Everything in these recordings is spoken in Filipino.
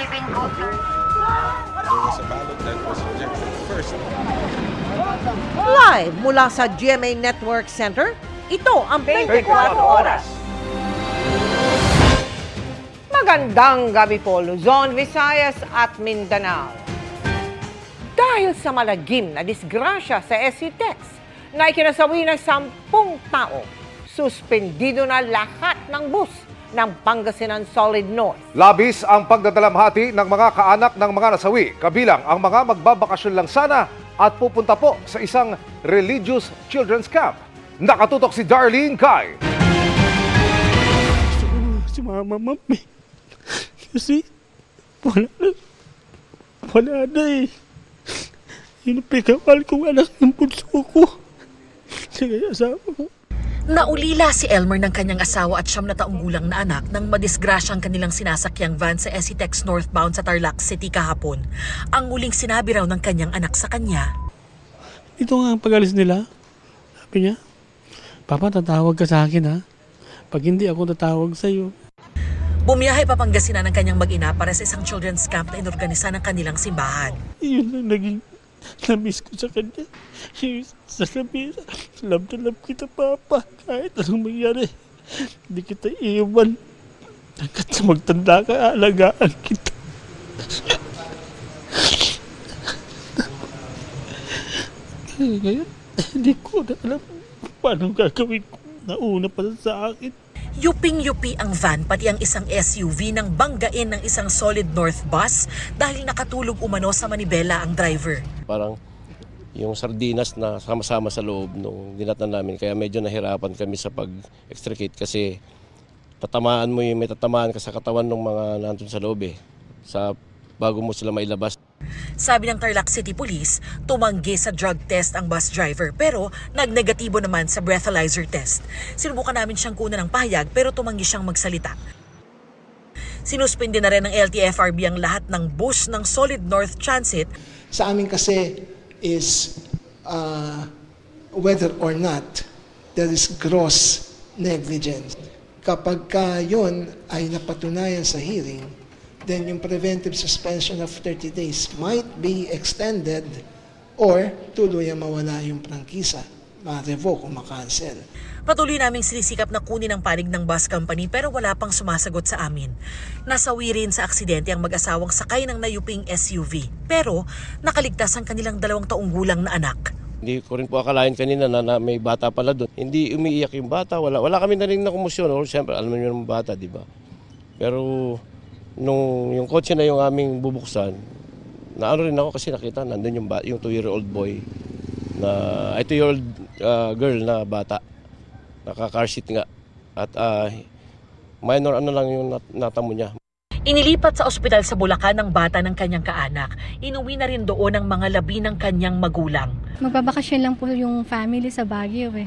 living voters. There was a ballot that was rejected first. Live mula sa GMA Network Center, ito ang 24 Oras. Magandang gabi po, Luzon, Visayas at Mindanao. Dahil sa malagim na disgrasya sa SCTEX na ikinasawi ng 10 tao, suspendido na lahat ng bus ng Pangasinan Solid North. Labis ang pagdadalamhati ng mga kaanak ng mga nasawi, kabilang ang mga magbabakasyon lang sana at pupunta po sa isang religious children's camp. Nakatutok si Darlene Kai. Si Mama, Mami. Kasi wala na eh. Yung pikapal kong anak ng bunso ko. Sige, asawa ko. Naulila si Elmer ng kanyang asawa at 9 na taong gulang na anak nang madisgrasyang kanilang sinasakyang van sa SCTEX northbound sa Tarlac City kahapon. Ang muling sinabi raw ng kanyang anak sa kanya. Ito nga ang pag-alis nila. Sabi niya, Papa, tatawag ka sa akin ha. Pag hindi ako tatawag sa iyo. Bumiyahe pa Pangasinan ng kanyang mag-ina para sa isang children's camp na inorganisa ng kanilang simbahan. Yun lang naging na-miss ko sa kanya. Sasabihin, love na love kita, Papa. Kahit anong mangyari, hindi kita iiwan. Hanggat sa magtanda ka, aalagaan kita. Ngayon, hindi ko na alam paano gagawin ko. Nauna pa sa akin. Yuping-yupi ang van pati ang isang SUV nang banggain ng isang Solid North bus dahil nakatulog umano sa manibela ang driver. Parang yung sardinas na sama-sama sa loob nung dinatnan namin, kaya medyo nahirapan kami sa pag-extricate kasi may tatamaan ka sa katawan ng mga nandun sa loob bago mo sila mailabas. Sabi ng Tarlac City Police, tumanggi sa drug test ang bus driver pero nagnegatibo naman sa breathalyzer test. Sinubukan namin siyang kunan ng pahayag pero tumanggi siyang magsalita. Sinuspindi na rin ng LTFRB ang lahat ng bus ng Solid North Transit. Sa amin kasi is whether or not there is gross negligence. Kapag yun ay napatunayan sa hearing, then yung preventive suspension of 30 days might be extended or tuluyang mawala yung prangkisa, ma-revoke o ma-cancel. Patuloy naming sinisikap na kunin ang panig ng bus company pero wala pang sumasagot sa amin. Nasawi rin sa aksidente ang mag-asawang sakay ng nayuping SUV pero nakaligtas ang kanilang 2 taong gulang na anak. Hindi ko rin po akalain kanina na may bata pala doon. Hindi umiiyak yung bata, wala kami narinig na kumusyon. Siyempre, alam niyo yung bata, di ba? Pero nung yung kotse na yung aming bubuksan, naano rin ako kasi nakita nandun yung 2-year-old boy na 2-year-old girl na bata, naka-car seat nga at minor lang yung natamo niya. Inilipat sa ospital sa Bulacan ng bata ng kanyang kaanak. Inuwi na rin doon ang mga labi ng kanyang magulang. Magbabakasyon lang po yung family sa Baguio eh.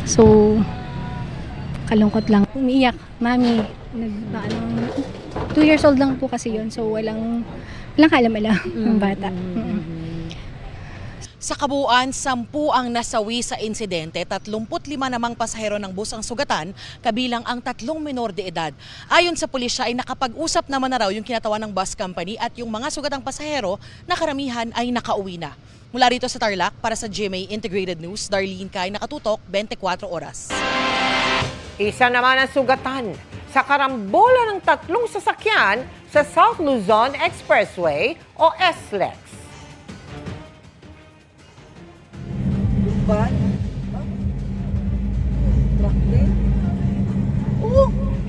So, kalungkot lang. Umiiyak, Mami. 2 years old lang po kasi yun. So, walang kaalam-alam ng bata. Sa kabuuan, 10 ang nasawi sa insidente, 35 namang pasahero ng bus ang sugatan, kabilang ang 3 menor de edad. Ayon sa pulisya ay nakapag-usap naman na raw yung kinatawan ng bus company at yung mga sugatang pasahero na karamihan ay nakauwi na. Mula rito sa Tarlac, para sa GMA Integrated News, Darlene Kai, nakatutok, 24 Oras. Isa naman ang sugatan sa karambola ng 3 sasakyan sa South Luzon Expressway o SLEX.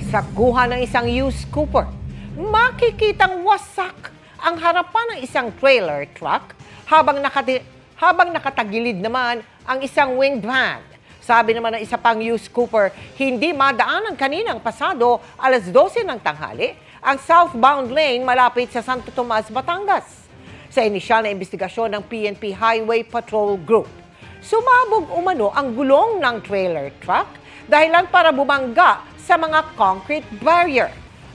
Sakuha ng isang used Cooper. Makikitang wasak ang harapan ng isang trailer truck habang nakatagilid naman ang isang winged van. Sabi naman ng isa pang used Cooper, hindi madaanan kaninang pasado 12:00 ng tanghali ang southbound lane malapit sa Santo Tomas, Batangas. Sa inisyal na investigasyon ng PNP Highway Patrol Group, sumabog umano ang gulong ng trailer truck dahilan para bumangga sa mga concrete barrier.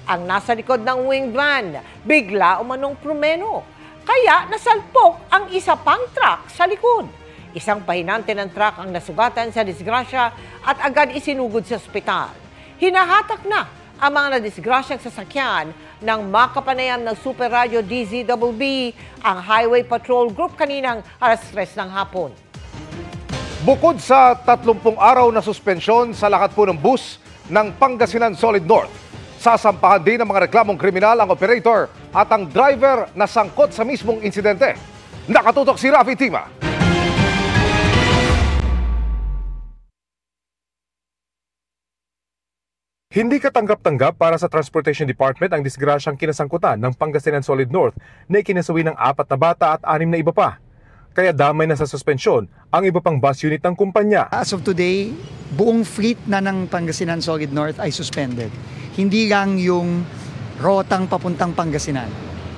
Ang nasa likod ng winged van, bigla umanong prumeno. Kaya nasalpok ang isa pang truck sa likod. Isang pahinante ng truck ang nasugatan sa disgrasya at agad isinugod sa ospital. Hinahatak na ang mga nadisgrasyang sasakyan ng makapanayam ng Super Radio DZBB ang Highway Patrol Group kaninang alas 3 ng hapon. Bukod sa 30 araw na suspensyon sa lakat po ng bus ng Pangasinan Solid North, sasampahan din ng mga reklamong kriminal ang operator at ang driver na sangkot sa mismong insidente. Nakatutok si Rafi Tima. Hindi katanggap-tanggap para sa Transportation Department ang disgrasyang kinasangkutan ng Pangasinan Solid North na ikinasawi ng 4 na bata at 6 na iba pa. Kaya damay na sa suspensyon ang iba pang bus unit ng kumpanya. As of today, buong fleet na ng Pangasinan Solid North ay suspended. Hindi lang yung rotang papuntang Pangasinan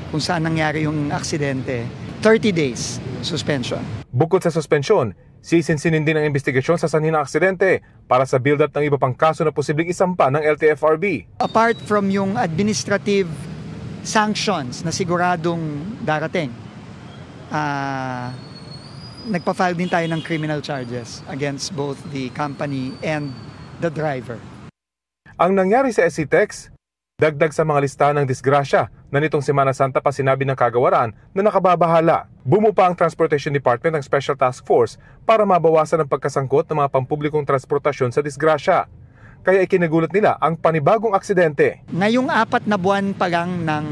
kung saan nangyari yung aksidente. 30 days suspension. Bukod sa suspensyon, Sisinsin din ang investigasyon sa sanhi ng aksidente para sa build-up ng iba pang kaso na posibleng isampa ng LTFRB. Apart from yung administrative sanctions na siguradong darating, nagpa-file din tayo ng criminal charges against both the company and the driver. Ang nangyari sa SCTEX, dagdag sa mga listahan ng disgrasya na nitong Semana Santa pa sinabi ng kagawaran na nakababahala. Bumupa ang Transportation Department ng Special Task Force para mabawasan ang pagkasangkot ng mga pampublikong transportasyon sa disgrasya. Kaya ikinagulat nila ang panibagong aksidente. Ngayong 4 na buwan pa lang ng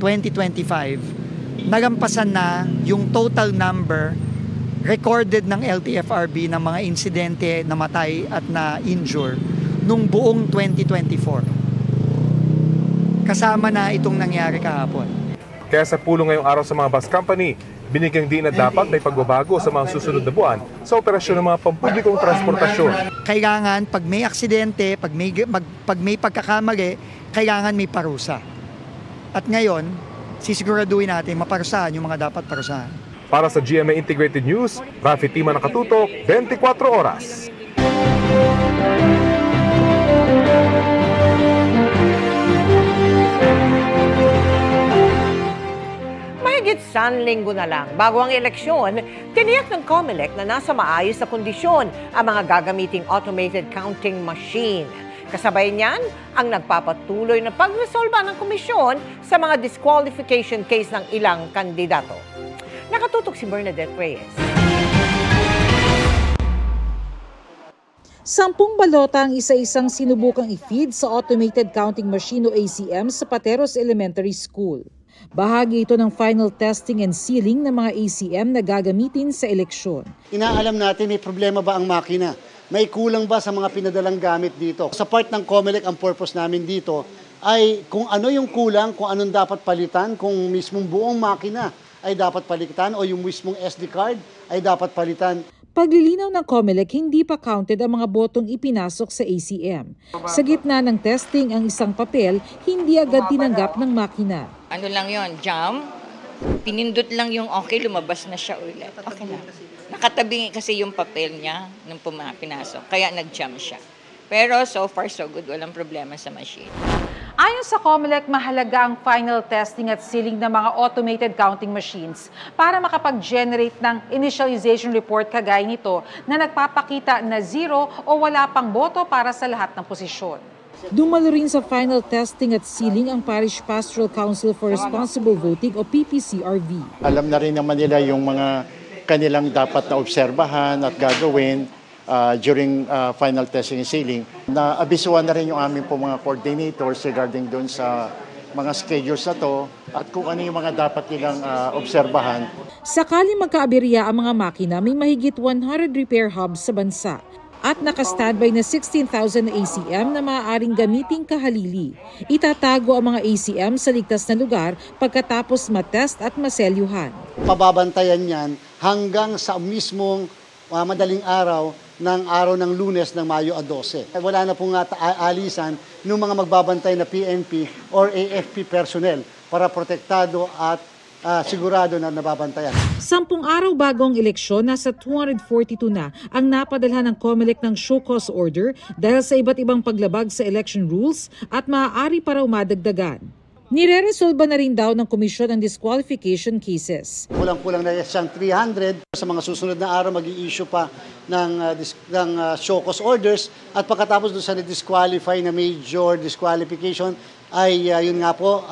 2025, nalampasan na yung total number recorded ng LTFRB ng mga insidente na matay at na injure nung buong 2024. Kasama na itong nangyari kahapon. Kaya sa pulong ngayong araw sa mga bus company, binigyang din na dapat may pagbabago sa mga susunod na buwan sa operasyon ng mga pampublikong transportasyon. Kailangan pag may aksidente, pag may pagkakamali, kailangan may parusa. At ngayon, sisiguraduhin natin maparusahan yung mga dapat parusahan. Para sa GMA Integrated News, Rafi Tima nakatutok, 24 oras. Mahigit 1 linggo na lang bago ang eleksyon, tiniyak ng COMELEC na nasa maayos na kondisyon ang mga gagamiting automated counting machine. Kasabay niyan, ang nagpapatuloy na pagresolba ng komisyon sa mga disqualification case ng ilang kandidato. Nakatutok si Bernadette Reyes. 10 balota ang isa-isang sinubukang i-feed sa automated counting machine o ACM sa Pateros Elementary School. Bahagi ito ng final testing and sealing ng mga ACM na gagamitin sa eleksyon. Inaalam natin may problema ba ang makina? May kulang ba sa mga pinadalang gamit dito? Sa part ng COMELEC, ang purpose namin dito ay kung ano yung kulang, kung anong dapat palitan, kung mismong buong makina ay dapat palitan o yung mismong SD card ay dapat palitan. Paglilinaw ng COMELEC, hindi pa counted ang mga botong ipinasok sa ACM. Sa gitna ng testing ang isang papel, hindi agad tinanggap ng makina. Ano lang yon, jam? Pinindot lang yung okay, lumabas na siya ulit. Okay na. Nakatabi kasi yung papel niya nung pinasok, kaya nag-jam siya. Pero so far so good, walang problema sa machine. Ayon sa COMELEC, mahalaga ang final testing at sealing ng mga automated counting machines para makapag-generate ng initialization report kagaya nito na nagpapakita na 0 o wala pang boto para sa lahat ng posisyon. Dumalo rin sa final testing at sealing ang Parish Pastoral Council for Responsible Voting o PPCRV. Alam na rin naman nila yung mga kanilang dapat na obserbahan at gagawin during final testing and sealing. Naabisuan na rin yung aming po mga coordinators regarding doon sa mga schedules na to at kung ano yung mga dapat nilang obserbahan. Sakali magkaaberya ang mga makina, may mahigit 100 repair hubs sa bansa at naka-standby na 16,000 ACM na maaaring gamiting kahalili. Itatago ang mga ACM sa ligtas na lugar pagkatapos matest at maselyuhan. Pababantayan yan hanggang sa mismong madaling araw ng Lunes ng Mayo 12. Wala na pong alisan ng mga magbabantay na PNP or AFP personnel para protektado at sigurado na nababantayan. 10 araw bago ang eleksyon, nasa 242 na ang napadalhan ng COMELEC ng show cause order dahil sa iba't ibang paglabag sa election rules at maaari pa raw madagdagan. Nire-resolba na rin daw ng komisyon ang disqualification cases. Kulang-kulang na siyang 300. Sa mga susunod na araw, mag-i-issue pa ng show cause orders. At pagkatapos doon sa disqualify na major disqualification, ay yun nga po,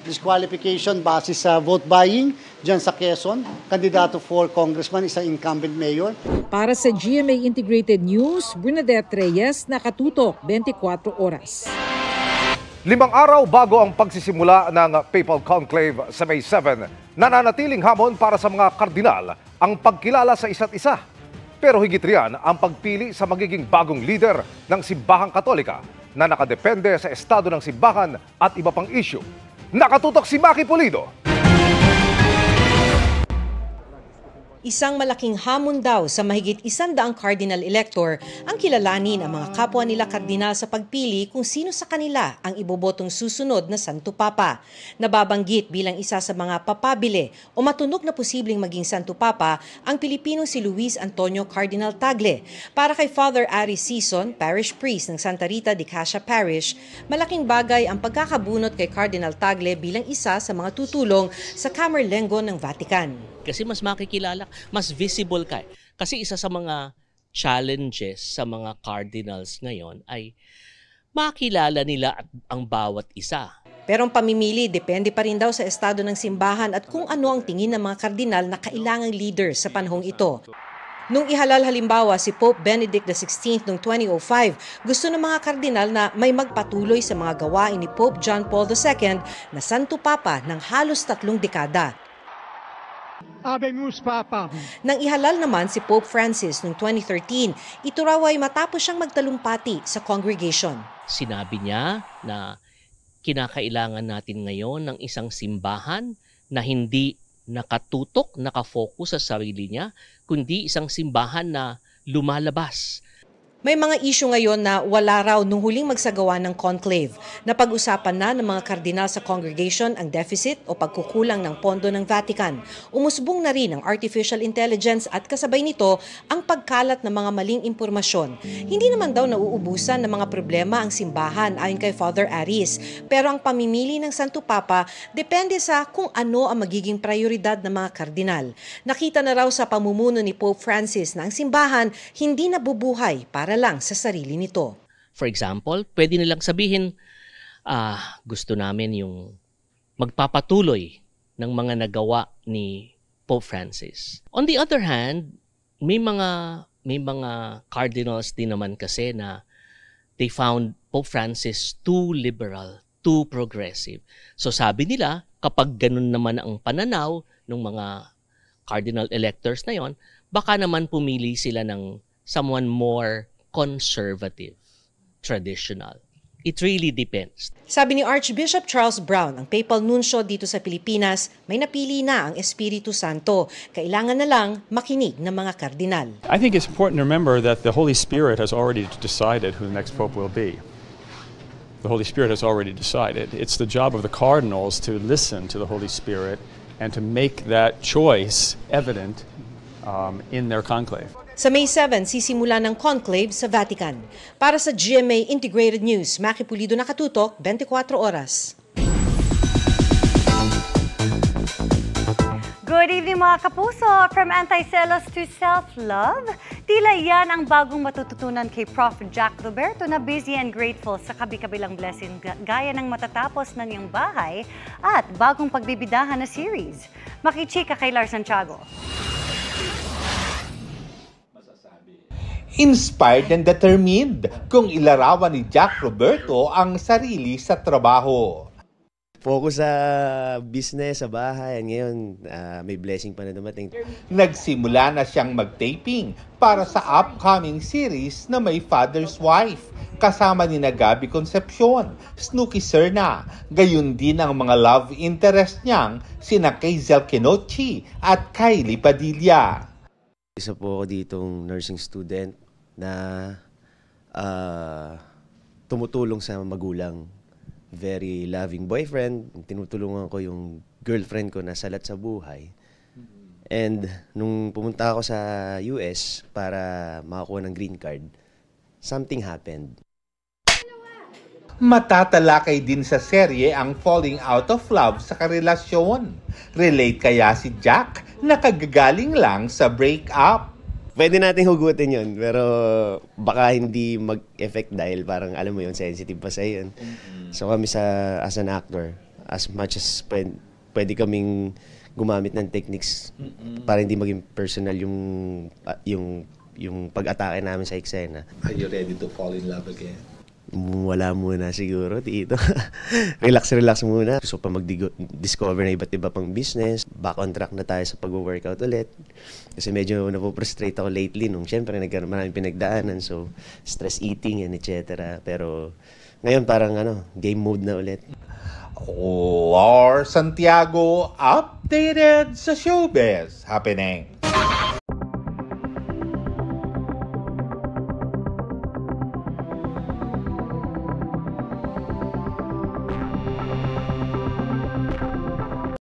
disqualification base sa vote buying dyan sa Quezon. Kandidato for congressman, isang incumbent mayor. Para sa GMA Integrated News, Bernadette Reyes, nakatutok 24 oras. 5 araw bago ang pagsisimula ng Papal Conclave sa May 7, nananatiling hamon para sa mga kardinal ang pagkilala sa isa't isa. Pero higit riyan ang pagpili sa magiging bagong leader ng Simbahang Katolika na nakadepende sa estado ng simbahan at iba pang issue. Nakatutok si Maki Pulido. Isang malaking hamon daw sa mahigit 100 cardinal elector ang kilalanin ang mga kapwa nila kardinal sa pagpili kung sino sa kanila ang ibobotong susunod na Santo Papa. Nababanggit bilang isa sa mga papabili o matunog na posibleng maging Santo Papa ang Pilipinong si Luis Antonio Cardinal Tagle. Para kay Father Aris Sison, parish priest ng Santa Rita de Cassia Parish, malaking bagay ang pagkakabunot kay Cardinal Tagle bilang isa sa mga tutulong sa Camerlengo ng Vatican. Kasi mas makikilala, mas visible ka. Kasi isa sa mga challenges sa mga cardinals ngayon ay makilala nila ang bawat isa. Pero ang pamimili depende pa rin daw sa estado ng simbahan at kung ano ang tingin ng mga kardinal na kailangang leader sa panahong ito. Nung ihalal halimbawa si Pope Benedict XVI noong 2005, gusto ng mga kardinal na may magpatuloy sa mga gawain ni Pope John Paul II na Santo Papa ng halos 3 dekada. Habemus Papa. Nang ihalal naman si Pope Francis noong 2013, ito raw ay matapos siyang magtalumpati sa congregation. Sinabi niya na kinakailangan natin ngayon ng isang simbahan na hindi nakatutok, nakafocus sa sarili niya, kundi isang simbahan na lumalabas. May mga isyu ngayon na wala raw nung huling magsagawa ng conclave. Napag-usapan na ng mga kardinal sa congregation ang deficit o pagkukulang ng pondo ng Vatican. Umusbong na rin ang artificial intelligence at kasabay nito ang pagkalat ng mga maling impormasyon. Hindi naman daw nauubusan ng mga problema ang simbahan ayon kay Father Aris. Pero ang pamimili ng Santo Papa depende sa kung ano ang magiging prioridad ng mga kardinal. Nakita na raw sa pamumuno ni Pope Francis na ang simbahan hindi nabubuhay para lang sa sarili nito. For example, pwede nilang sabihin, gusto namin yung magpapatuloy ng mga nagawa ni Pope Francis. On the other hand, may mga cardinals din naman kasi na they found Pope Francis too liberal, too progressive. So sabi nila, kapag ganun naman ang pananaw ng mga cardinal electors na yon, baka naman pumili sila ng someone more conservative, traditional. It really depends. Sabi ni Archbishop Charles Brown, ang papal nuncio dito sa Pilipinas, may napili na ang Espiritu Santo. Kailangan na lang makinig ng mga kardinal. I think it's important to remember that the Holy Spirit has already decided who the next pope will be. The Holy Spirit has already decided. It's the job of the cardinals to listen to the Holy Spirit and to make that choice evident in their conclave. Sa May 7, sisimula ng conclave sa Vatican. Para sa GMA Integrated News, Maki Pulido, nakatutok 24 oras. Good evening mga kapuso! From anti-selos to self-love, tila yan ang bagong matututunan kay Prof. Jack Roberto na busy and grateful sa kabi-kabilang blessing gaya ng matatapos ng iyong bahay at bagong pagbibidahan na series. Makichika kay Lars Santiago. Inspired and determined kung ilarawan ni Jack Roberto ang sarili sa trabaho. Focus sa business, sa bahay. Ngayon, may blessing pa na dumating. Nagsimula na siyang mag-taping para sa upcoming series na may Father's Wife. Kasama ni Gabi Concepcion, Snooki Serna, gayon din ang mga love interest niyang sina Kaizel Kenochi at Kylie Padilla. Isa po ako ditong nursing student na tumutulong sa magulang. Very loving boyfriend. Tinutulungan ko yung girlfriend ko na salat sa buhay. And nung pumunta ako sa US para makakuha ng green card, something happened. Matatalakay din sa serye ang falling out of love sa karelasyon. Relate kaya si Jack na kagagaling lang sa breakup? Pwede natin hugutin yun, pero baka hindi mag-effect dahil parang alam mo yun, sensitive pa sa yun. So kami as an actor, as much as pwede kaming gumamit ng techniques para hindi maging personal yung pag-atake namin sa eksena. Are you ready to fall in love again? Wala muna siguro, tito. Relax muna. Gusto pa mag-discover na iba't iba pang business. Back on track na tayo sa pag-workout ulit. Kasi medyo napoprostrate ako lately nung syempre maraming pinagdaanan. So, stress eating and etc. Pero ngayon parang game mode na ulit. Lars Santiago, updated sa showbiz happening.